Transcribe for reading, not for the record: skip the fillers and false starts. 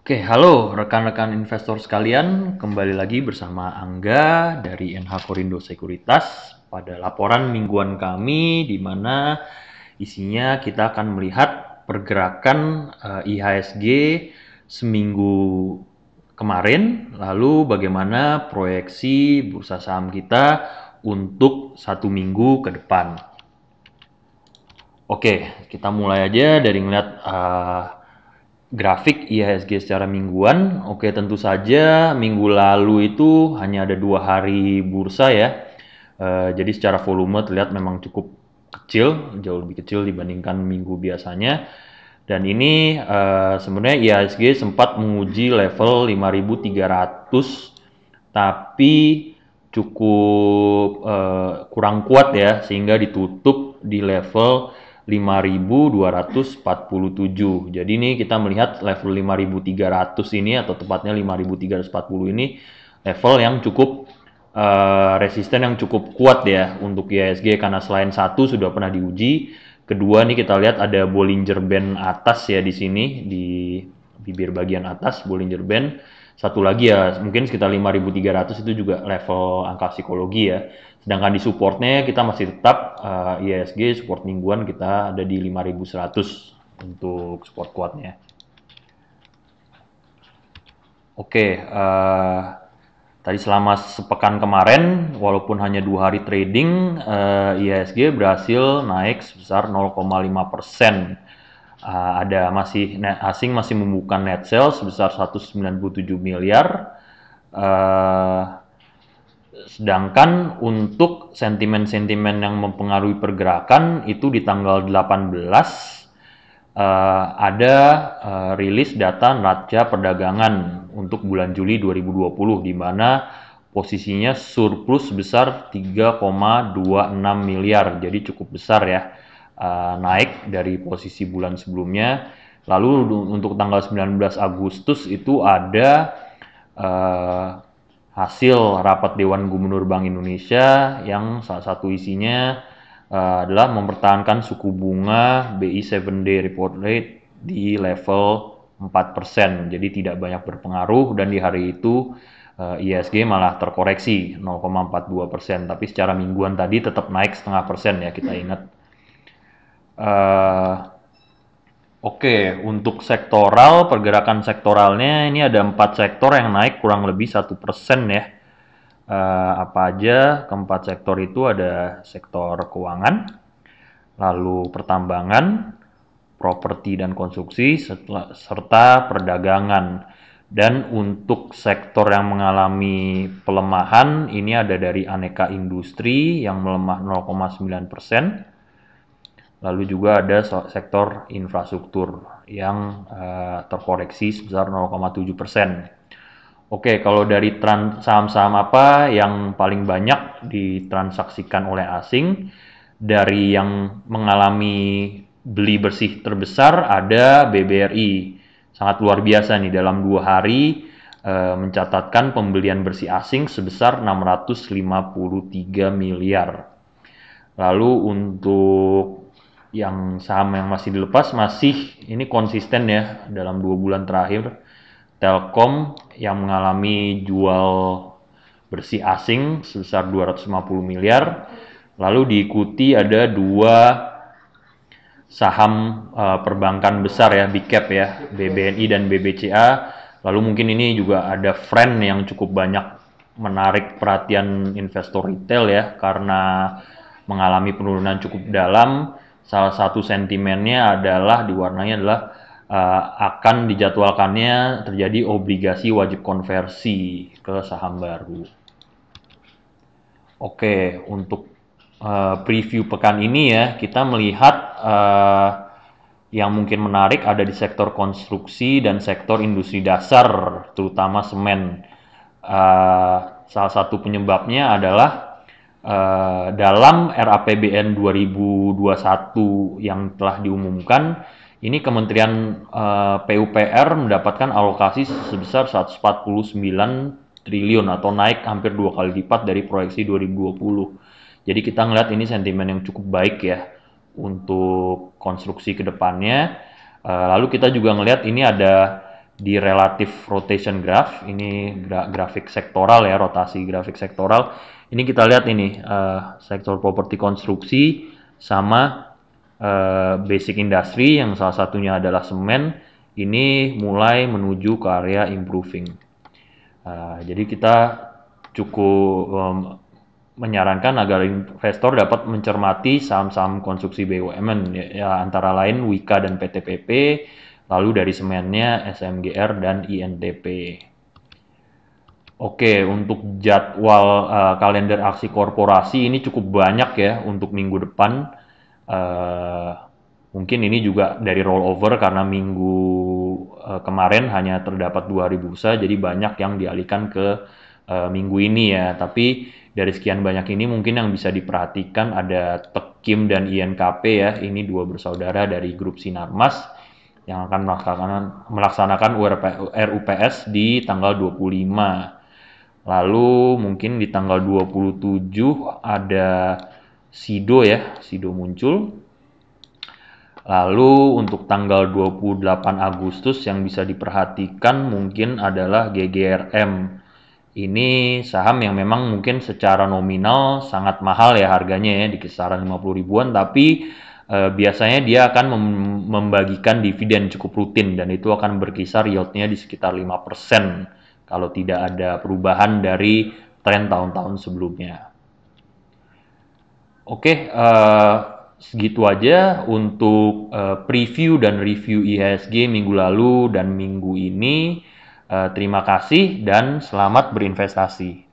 Oke, halo rekan-rekan investor sekalian, kembali lagi bersama Angga dari NH Korindo Sekuritas pada laporan mingguan kami di mana isinya kita akan melihat pergerakan IHSG seminggu kemarin, lalu bagaimana proyeksi bursa saham kita untuk satu minggu ke depan. Oke, kita mulai aja dari ngeliat grafik IHSG secara mingguan. Oke, tentu saja minggu lalu itu hanya ada 2 hari bursa ya. Jadi secara volume terlihat memang cukup kecil, jauh lebih kecil dibandingkan minggu biasanya. Dan ini sebenarnya IHSG sempat menguji level 5.300, tapi cukup kurang kuat ya, sehingga ditutup di level 5.247. Jadi ini kita melihat level 5.300 ini, atau tepatnya 5.340 ini level yang cukup resisten yang cukup kuat ya untuk IHSG, karena selain satu sudah pernah diuji, kedua nih kita lihat ada Bollinger Band atas ya di sini, di bibir bagian atas Bollinger Band. Satu lagi ya mungkin sekitar 5.300 itu juga level angka psikologi ya. Sedangkan di supportnya kita masih tetap IHSG support mingguan kita ada di 5.100 untuk support kuatnya. Oke, tadi selama sepekan kemarin, walaupun hanya 2 hari trading, IHSG berhasil naik sebesar 0,5%. Ada masih net asing masih membuka net sales sebesar 197 miliar. Sedangkan untuk sentimen-sentimen yang mempengaruhi pergerakan itu di tanggal 18 ada rilis data neraca perdagangan untuk bulan Juli 2020 di mana posisinya surplus sebesar 3,26 miliar. Jadi cukup besar ya, naik dari posisi bulan sebelumnya. Lalu untuk tanggal 19 Agustus itu ada hasil rapat Dewan Gubernur Bank Indonesia yang salah satu isinya adalah mempertahankan suku bunga BI 7-day report rate di level 4%. Jadi tidak banyak berpengaruh, dan di hari itu IHSG malah terkoreksi 0,42%. Tapi secara mingguan tadi tetap naik 0,5% ya, kita ingat. Oke, untuk sektoral, pergerakan sektoralnya ini ada 4 sektor yang naik kurang lebih 1% ya. Apa aja? Keempat sektor itu ada sektor keuangan, lalu pertambangan, properti dan konstruksi, serta perdagangan. Dan untuk sektor yang mengalami pelemahan, ini ada dari aneka industri yang melemah 0,9%. Lalu juga ada sektor infrastruktur yang terkoreksi sebesar 0,7%. Oke, kalau dari saham-saham apa yang paling banyak ditransaksikan oleh asing, dari yang mengalami beli bersih terbesar ada BBRI. Sangat luar biasa nih, dalam 2 hari mencatatkan pembelian bersih asing sebesar 653 miliar. Lalu untuk yang saham yang masih dilepas, masih ini konsisten ya dalam 2 bulan terakhir. Telkom yang mengalami jual bersih asing sebesar 250 miliar. Lalu diikuti ada 2 saham perbankan besar ya, big cap ya, BBNI dan BBCA. Lalu mungkin ini juga ada trend yang cukup banyak menarik perhatian investor retail ya, karena mengalami penurunan cukup dalam. Salah satu sentimennya adalah diwarnai adalah akan dijadwalkannya terjadi obligasi wajib konversi ke saham baru. Oke, untuk preview pekan ini ya, kita melihat yang mungkin menarik ada di sektor konstruksi dan sektor industri dasar, terutama semen. Salah satu penyebabnya adalah dalam RAPBN 2021 yang telah diumumkan, ini Kementerian PUPR mendapatkan alokasi sebesar 149 triliun atau naik hampir 2 kali lipat dari proyeksi 2020. Jadi kita ngelihat ini sentimen yang cukup baik ya untuk konstruksi ke depannya. Lalu kita juga ngelihat ini ada di relative rotation graph, ini grafik sektoral ya, rotasi grafik sektoral. Ini kita lihat ini sektor properti konstruksi sama basic industry yang salah satunya adalah semen, ini mulai menuju ke area improving. Jadi kita cukup menyarankan agar investor dapat mencermati saham-saham konstruksi BUMN ya, antara lain Wika dan PTPP, lalu dari semennya SMGR dan INTP. Oke, untuk jadwal kalender aksi korporasi ini cukup banyak ya untuk minggu depan. Mungkin ini juga dari rollover karena minggu kemarin hanya terdapat 2.000 bursa, jadi banyak yang dialihkan ke minggu ini ya. Tapi dari sekian banyak ini mungkin yang bisa diperhatikan ada Tekim dan INKP ya. Ini dua bersaudara dari grup Sinarmas yang akan melaksanakan RUPS di tanggal 25. Lalu mungkin di tanggal 27 ada Sido ya, Sido muncul. Lalu untuk tanggal 28 Agustus yang bisa diperhatikan mungkin adalah GGRM. Ini saham yang memang mungkin secara nominal sangat mahal ya harganya ya, di kisaran 50 ribuan, tapi biasanya dia akan membagikan dividen cukup rutin dan itu akan berkisar yieldnya di sekitar 5% kalau tidak ada perubahan dari tren tahun-tahun sebelumnya. Oke, segitu aja untuk preview dan review IHSG minggu lalu dan minggu ini. Terima kasih dan selamat berinvestasi.